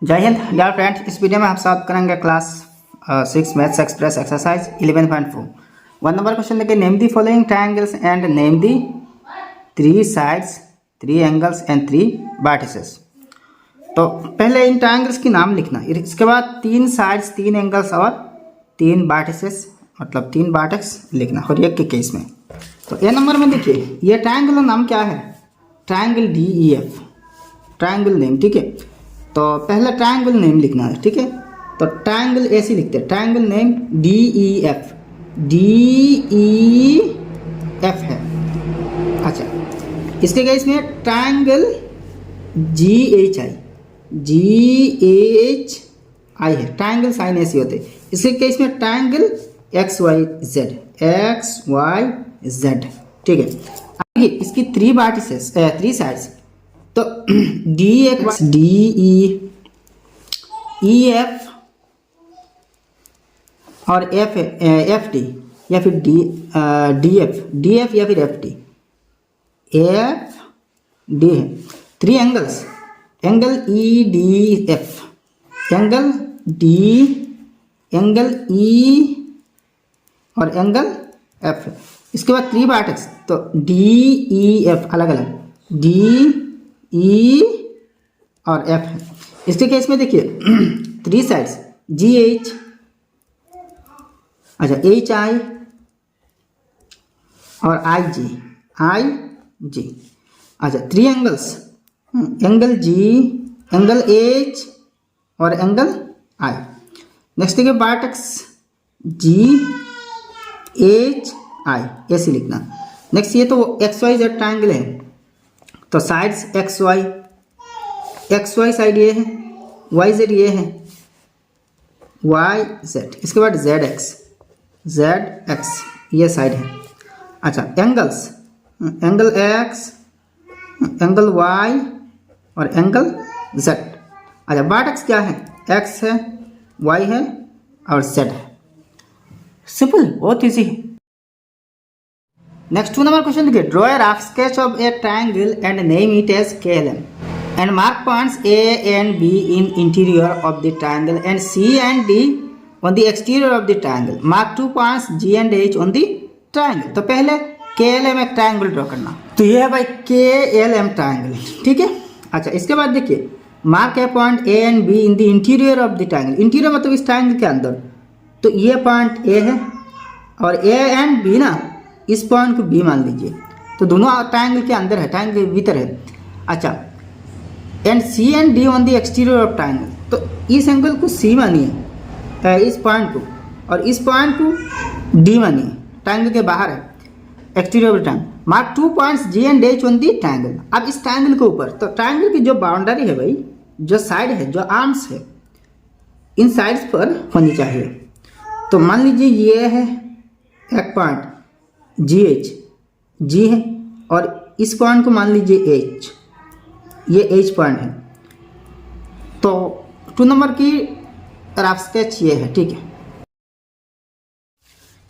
जय हिंद dear friends, इस वीडियो में हम साथ करेंगे class 6 maths express exercise 11.4। 1 number question देखिए, name the following triangles and name the 3 sides 3 angles and 3 vertices. तो पहले इन ट्रायंगल्स की नाम लिखना, इसके बाद 3 साइड्स 3 एंगल्स और 3 वर्टिसेस मतलब 3 वर्टेक्स लिखना हर एक के केस में। तो ए नंबर में देखिए, ये ट्रायंगल का नाम क्या है? Triangle DEF, triangle name. ठीक है, तो पहले ट्रायंगल नेम लिखना है। ठीक है, तो ट्रायंगल ऐसे लिखते हैं, ट्रायंगल नेम DEF है। अच्छा, इसके केस में ट्रायंगल GHI है, ट्रायंगल साइन ऐसे होते हैं। इसके केस में ट्रायंगल XYZ। ठीक है, आगे इसकी 3 वर्टिसेस 3 साइड्स, तो DEF और FD या फिर DF या फिर FD है। 3 angles, angle EDF, angle D, angle E और एंगल F। इसके बाद 3 वर्टेक्स, तो DEF अलग अलग, DE और F है। इसके केस में देखिए 3 साइड्स GH, अच्छा HI और IG। अच्छा 3 angles, angle G, angle H और एंगल I। नेक्स्ट देखिए वर्टेक्स GHI ऐसे लिखना। नेक्स्ट ये तो XYZ ट्रायंगल है, तो साइड्स XY साइड ये है, YZ ये है, YZ। इसके बाद ZX ये साइड है। अच्छा angles, angle X, angle Y और एंगल Z। अच्छा वर्टेक्स क्या है? X है, Y है और Z है। सिंपल, बहुत इजी है। नेक्स्ट 2 नंबर क्वेश्चन देखिए, draw a rough sketch of a triangle and name it as KLM and mark points A and B in interior of the triangle and C and D on the exterior of the triangle. Mark 2 points G and H on the triangle. तो पहले KLM एक triangle draw करना, तो ये है भाई KLM triangle. ठीक है, अच्छा इसके बाद देखिए, mark A point A and B in the interior of the triangle। Interior मतलब इस ट्रायंगल के अंदर, तो ये पॉइंट A है और A and B ना, इस पॉइंट को B मान लीजिए, तो दोनों ट्रायंगल के अंदर है, ट्रायंगल के भीतर है। अच्छा and C and D on the exterior of triangle, तो इस एंगल को C मानिए, इस पॉइंट को, और इस पॉइंट को D मानिए, ट्रायंगल के बाहर है, exterior of triangle. Mark 2 points G and H on the triangle. अब इस ट्रायंगल के ऊपर, तो ट्रायंगल की जो बाउंड्री है भाई, जो साइड है, जो आर्म्स है, इन साइड्स पर होनी चाहिए। तो मान लीजिए ये है एक पॉइंट GH, G है, और इस पॉइंट को मान लीजिए H, ये H पॉइंट है। तो 2 नंबर की रफ स्केच ये है। ठीक है,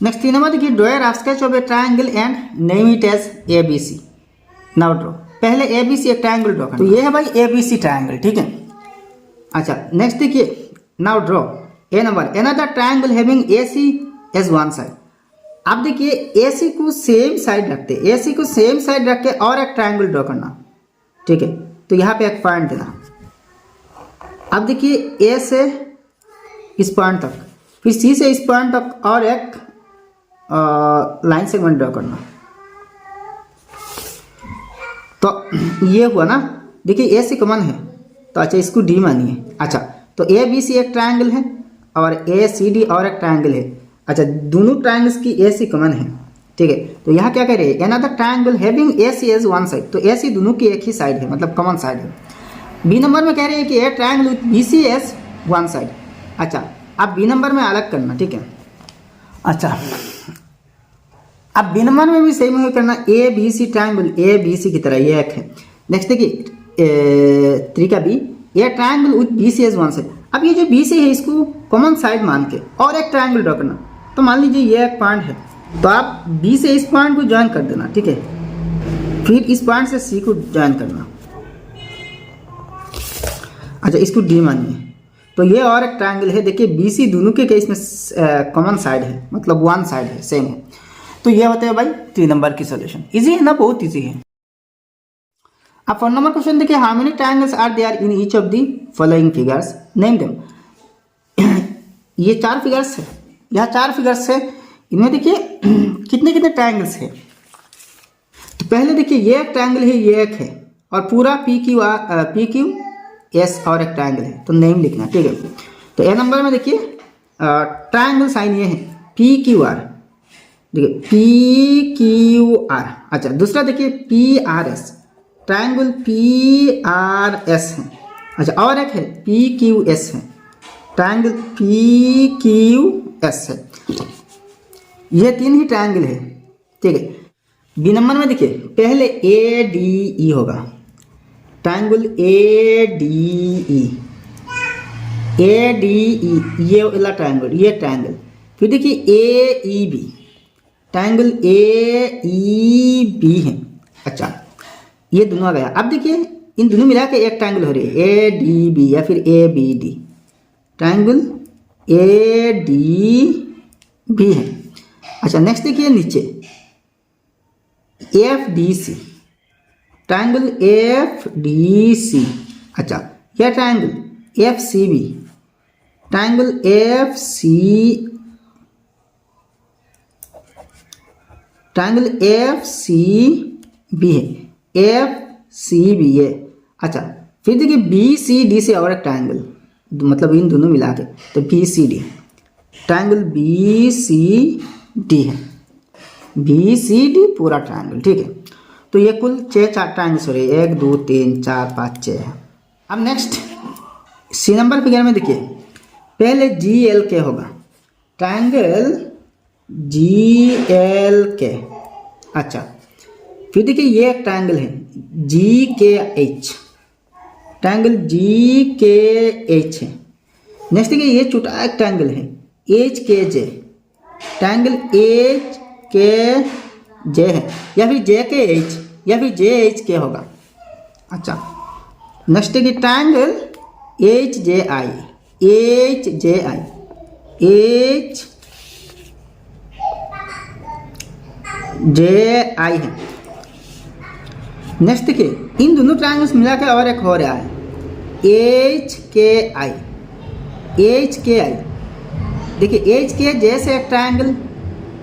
नेक्स्ट 3 नंबर देखिए, draw a rough sketch of a triangle and name it as ABC। Now draw, पहले ABC एक ट्रायंगल ड्रॉ करना, तो ये है भाई ABC ट्रायंगल। ठीक है, अच्छा नेक्स्ट देखिए, now draw a number another triangle having AC as one side. अब देखिए AC को सेम साइड रखते, AC को सेम साइड रख के और एक ट्रायंगल ड्रॉ करना। ठीक है, तो यहाँ पे एक पॉइंट देना। अब देखिए A से इस पॉइंट तक, फिर C से इस पॉइंट तक और एक लाइन सेगमेंट ड्रॉ करना। तो ये हुआ ना, देखिए AC कॉमन है, तो अच्छा इसको D मानिए। अच्छा तो ABC एक ट्रायंगल है और ACD और एक ट्रायंगल है। अच्छा दोनों ट्रायंगल्स की AC कॉमन है। ठीक है, तो यहाँ क्या कह रहे हैं, another triangle having AC as one side, तो AC दोनों की एक ही साइड है, मतलब कॉमन साइड है। B नंबर में कह रहे हैं कि a triangle with BC as one side. अच्छा अब B नंबर में अलग करना। ठीक है, अच्छा अब B नंबर में भी सेम ही करना, ABC ट्रायंगल ABC की तरह ये एक है। नेक्स्ट देखिए 3 का B, a triangle with BC as one side. अब ये जो BC है इसको कॉमन साइड मान के और एक ट्रायंगल ड्रॉ करना। तो मान लीजिए ये एक पॉइंट है, तो आप B से इस पॉइंट को ज्वाइन कर देना। ठीक है, फिर इस पॉइंट से C को ज्वाइन करना। अच्छा इसको डी मानिए। तो ये और एक ट्रायंगल है, देखिए बी सी दोनों के केस में कॉमन साइड है, मतलब वन साइड है, सेम है। तो ये होता है भाई 3 नंबर की सोल्यूशन। इजी है ना, बहुत इजी है। अब 4 नंबर क्वेश्चन देखिए, how many triangles are there in each of the following figures, name them. ये 4 फिगर्स है, यहाँ 4 फिगर्स है, इनमें देखिए कितने कितने ट्रायंगल्स है। तो पहले देखिए ये एक ट्रायंगल है, ये एक है, और पूरा पी क्यू एस और एक ट्रायंगल है, तो नेम लिखना, ठीक है। तो ए नंबर में देखिए ट्रायंगल साइन ये है पी क्यू आर, देखिए पी क्यू आर। अच्छा दूसरा देखिए P R S, triangle P R S है। अच्छा और एक है पी क्यू एस है, ट्रायंगल पी क्यू एस है। ये 3 ही ट्रायंगल है, ठीक है। बी नंबर में देखिए पहले ए डी ई होगा, ट्रायंगल ए डी ई, ये वाला ट्रायंगल, ये ट्रायंगल। फिर देखिए A E B, triangle A E B है। अच्छा ये दोनों आ गया। अब देखिए इन दोनों मिला के एक ट्रायंगल हो रही है ए डी बी या फिर A B D, triangle A D B है। अच्छा नेक्स्ट देखिए नीचे F D C, triangle F D C. अच्छा यह triangle F C B, triangle F C, triangle F C B है, एफ सी बी है। अच्छा फिर देखिए बी सी डी से और एक ट्रायंगल, मतलब इन दोनों मिला के, तो B C D, triangle B C D है, बी सी डी पूरा ट्रायंगल, ठीक है। तो ये कुल 4 ट्रायंगल्स हो रहे हैं, 1 2 3 4 5 6। अब नेक्स्ट सी नंबर फिगर में देखिए पहले जी एल के होगा, ट्रायंगल जी एल के। अच्छा फिर देखिए ये एक ट्रायंगल है जी के एच, ट्रायंगल जी के एच है। नेक्स्ट देखिए ये छोटा एक ट्रायंगल है एच के जे, ट्रायंगल एच के जे है, या फिर जे के एच, या फिर जे एच के होगा। अच्छा नेक्स्ट देखिए ट्रायंगल एच जे आई, एच जे आई, एच जे आई है। नेक्स्ट देखिए इन दोनों ट्रायंगल्स मिला के और एक हो रहा है एच के आई, एच के आई। देखिए एच के जे से एक ट्रायंगल,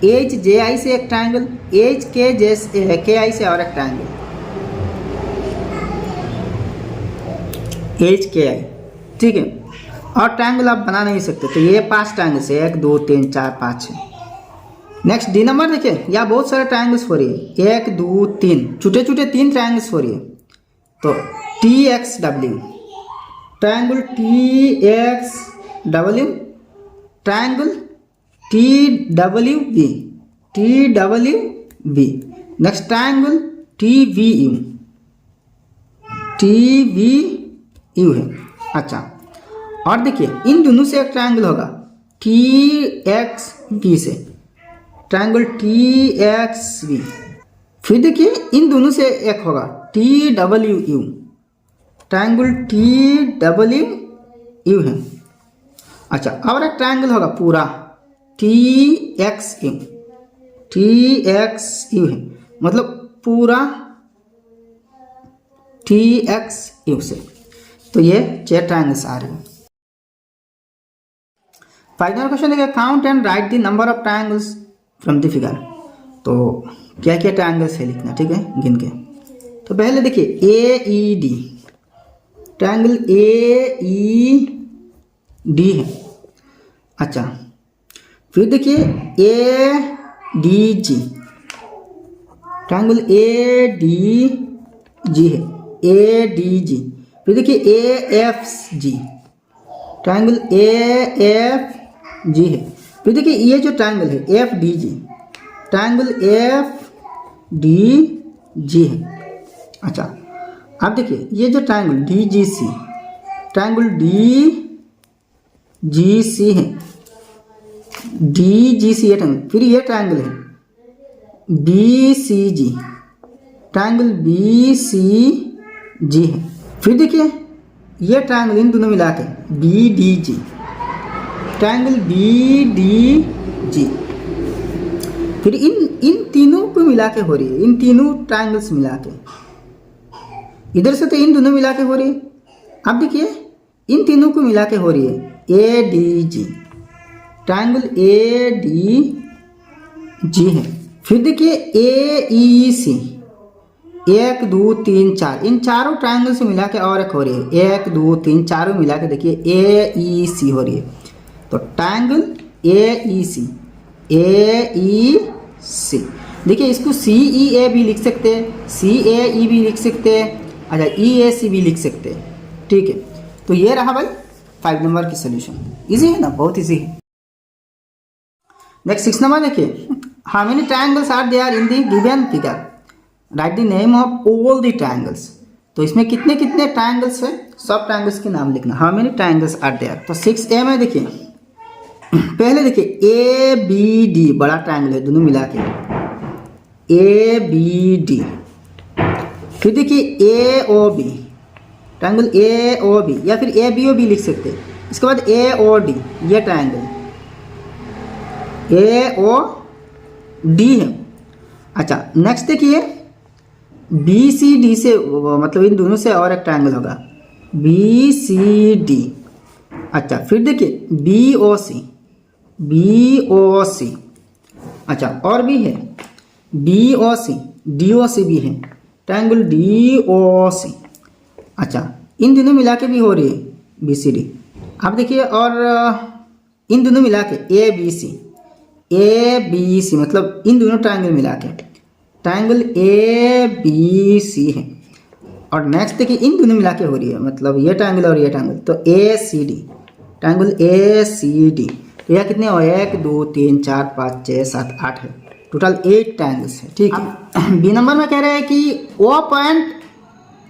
एच जे आई से एक ट्रायंगल, एच के जे के आई से और एक ट्रायंगल, एच के आई, ठीक है। और ट्रायंगल आप बना नहीं सकते, तो ये 5 ट्रायंगल्स है, 1 2 3 4 5 है। नेक्स्ट डी नंबर देखिए यहाँ बहुत सारे ट्रायंगल्स हो रही है, 1 2 3 छोटे छोटे 3 ट्रायंगल्स हो रही है। तो T X W, triangle T X W, triangle T W B, T W B. Next triangle T V U, T V U है। अच्छा और देखिए इन दोनों से एक ट्रायंगल होगा टी एक्स बी से, ट्रायंगल टी एक्स बी। फिर देखिए इन दोनों से एक होगा T W you, triangle T W you है। अच्छा और एक ट्रायंगल होगा पूरा T x you, T x you है, मतलब पूरा टी एक्स यू से। तो ये 4 ट्रायंगल्स आ रहे हैं। फाइनल क्वेश्चन देखिए, count and right the number of triangles from the figure. तो क्या क्या ट्रायंगल्स है लिखना, ठीक है, गिन के। तो पहले देखिए A E D, triangle A E D है। अच्छा फिर देखिए A D G, triangle A D G है, ए डी जी। फिर देखिए A F G, triangle A F G है। फिर देखिए ये जो ट्रायंगल है F D G, triangle F D G है। अच्छा अब देखिए ये जो triangle D G C, triangle D G C है, डी जी सी है ट्रायंगल। फिर ये ट्रायंगल है B C G, triangle B C G है। फिर देखिए ये ट्रायंगल इन दोनों मिला के B D G, triangle B D G, फिर इन तीनों को मिला के हो रही है, इन तीनों ट्रायंगल्स मिला के, इधर से तो इन दोनों मिला के हो रही है। अब देखिए इन तीनों को मिला के हो रही है A D G, triangle A D G है। फिर देखिए ए ई सी, 1 2 3 4, इन चारों ट्रायंगल से मिला के और एक हो रही है 1 2 3 चारों मिला के देखिए ए ई सी हो रही है। तो ट्रायंगल ए ई सी, ए ई सी, देखिए इसको सी ई ए भी लिख सकते हैं, सी ए ई भी लिख सकते हैं, अच्छा ई ए सी भी लिख सकते हैं, ठीक है। तो ये रहा भाई 5 नंबर की सोल्यूशन। इजी है ना, बहुत इजी है। नेक्स्ट 6 नंबर देखिए, how many triangles are there in the given figure, write the name of all the triangles. तो इसमें कितने कितने ट्रायंगल्स है, सब ट्रायंगल्स के नाम लिखना, how many triangles are there. तो 6A में देखिए, पहले देखिए ए बी डी बड़ा ट्रायंगल है दोनों मिला के, ए बी डी। फिर देखिए A O B, triangle A O B, या फिर ए बी ओ बी लिख सकते हैं। इसके बाद ए ओ डी, ये ट्रायंगल ए ओ डी है। अच्छा नेक्स्ट देखिए बी सी डी से, मतलब इन दोनों से और एक ट्रायंगल होगा बी सी डी। अच्छा फिर देखिए B O C, B O सी, अच्छा और भी है B O C, D O सी भी है, ट्रायंगल डी ओ सी। अच्छा इन दोनों मिला के भी हो रही है बी सी डी। अब देखिए और इन दोनों मिला के A B C, A B C, मतलब इन दोनों ट्रायंगल मिला के ट्रायंगल ए बी सी है। और नेक्स्ट देखिए इन दोनों मिला के हो रही है, मतलब ये ट्रायंगल और ये ट्रायंगल, तो A C D, triangle A C D. तो यह कितने हो, 1 2 3 4 5 6 7 8 है, टोटल 8 ट्रायंगल्स है, ठीक है। बी नंबर में कह रहे हैं कि O point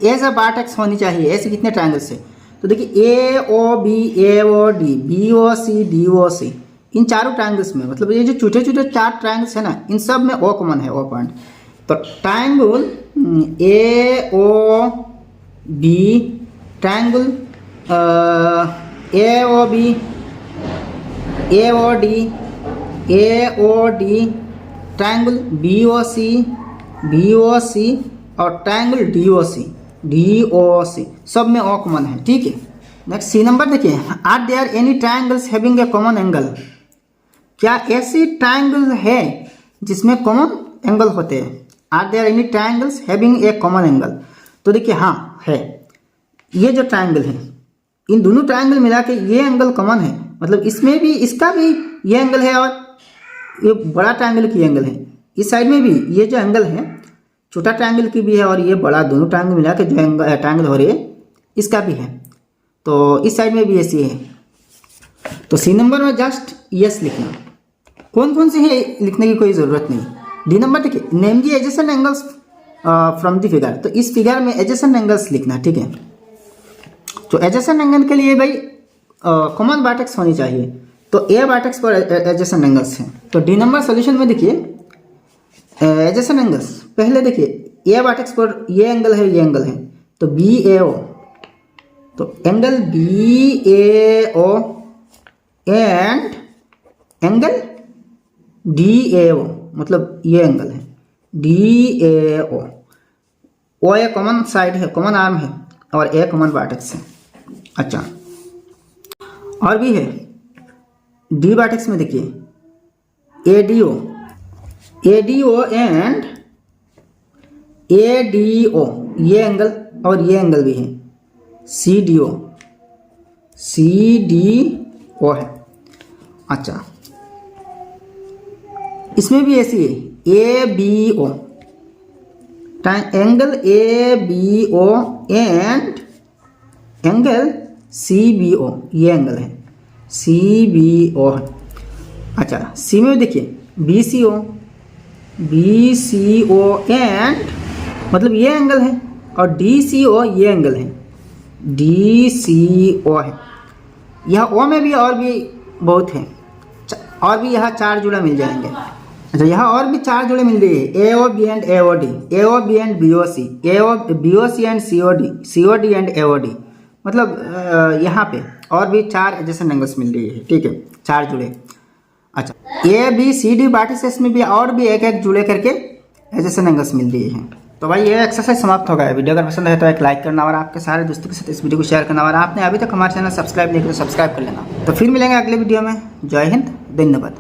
as a vertex होनी चाहिए, ऐसे कितने ट्रायंगल्स है। तो देखिए A O B, A O D, B O C, D O C, इन चारों ट्रायंगल्स में, मतलब ये जो छोटे छोटे 4 ट्रायंगल्स है ना, इन सब में ओ कॉमन है, ओ पॉइंट। तो triangle A O B, triangle A O B, A O D, A O D, triangle B O C, B O C, और triangle D O C, D O C, सब में O common है, ठीक है। Next C number देखिए, are there any triangles having a common angle, क्या ऐसे triangle है जिसमें कॉमन एंगल होते हैं। Are there any triangles having a common angle. तो देखिए हाँ है, ये जो ट्रायंगल है इन दोनों ट्रायंगल मिला के ये एंगल कॉमन है, मतलब इसमें भी इसका भी ये एंगल है और ये बड़ा ट्रायंगल की एंगल है, इस साइड में भी ये जो एंगल है छोटा ट्रायंगल की भी है और ये बड़ा, दोनों ट्रायंगल मिला के जो एंगल ट्रायंगल हो रही है इसका भी है। तो इस साइड में भी ऐसी है। तो सी नंबर में जस्ट यस लिखना, कौन कौन से है लिखने की कोई ज़रूरत नहीं। डी नंबर देखिए, name the adjacent angles from the figure, तो इस फिगर में एडजेसेंट एंगल्स लिखना, ठीक है। तो एडजेसेंट एंगल के लिए भाई कॉमन वर्टेक्स होनी चाहिए, तो ए वर्टेक्स पर एडजेसेंट एंगल्स हैं। तो डी नंबर सोल्यूशन में देखिए एडजेसेंट एंगल्स, पहले देखिए ए वर्टेक्स पर ये एंगल है, ये एंगल है, तो बी ए ओ, तो angle B A O and angle D A O, मतलब ये एंगल है D A O A common side है, कॉमन आर्म है, और ए कॉमन वर्टेक्स है। अच्छा और भी है डी वर्टेक्स में देखिए A D O and A D O, ये एंगल और ये एंगल भी है, सी डी ओ है। अच्छा इसमें भी ऐसी है A B O, angle A B O and angle C B O, ये एंगल है सी बी ओ। अच्छा सी में देखिए बी सी ओ एंड, मतलब ये एंगल है, और डी सी ओ ये एंगल है, डी सी ओ है। यह ओ में भी और भी बहुत है, और भी यहाँ 4 जुड़ा मिल जाएंगे। अच्छा यहाँ और भी 4 जुड़े मिल रही है, A O B and A O D, A O B and B O C, A O B O C and C O D and A O D. मतलब यहाँ पे और भी 4 एडजेसेंट एंगल्स मिल रही है, ठीक है, 4 जुड़े। अच्छा, ABCD वर्टिसेस में भी और भी एक जुड़े करके एडजेसेंट एंगल्स मिल रही है। तो भाई ये एक्सरसाइज समाप्त हो गया। वीडियो अगर पसंद है तो एक लाइक करना और आपके सारे दोस्तों के साथ इस वीडियो को शेयर करना, और आपने अभी तक हमारे चैनल सब्सक्राइब नहीं किया तो सब्सक्राइब कर लेना। तो फिर मिलेंगे अगले वीडियो में। जय हिंद, धन्यवाद।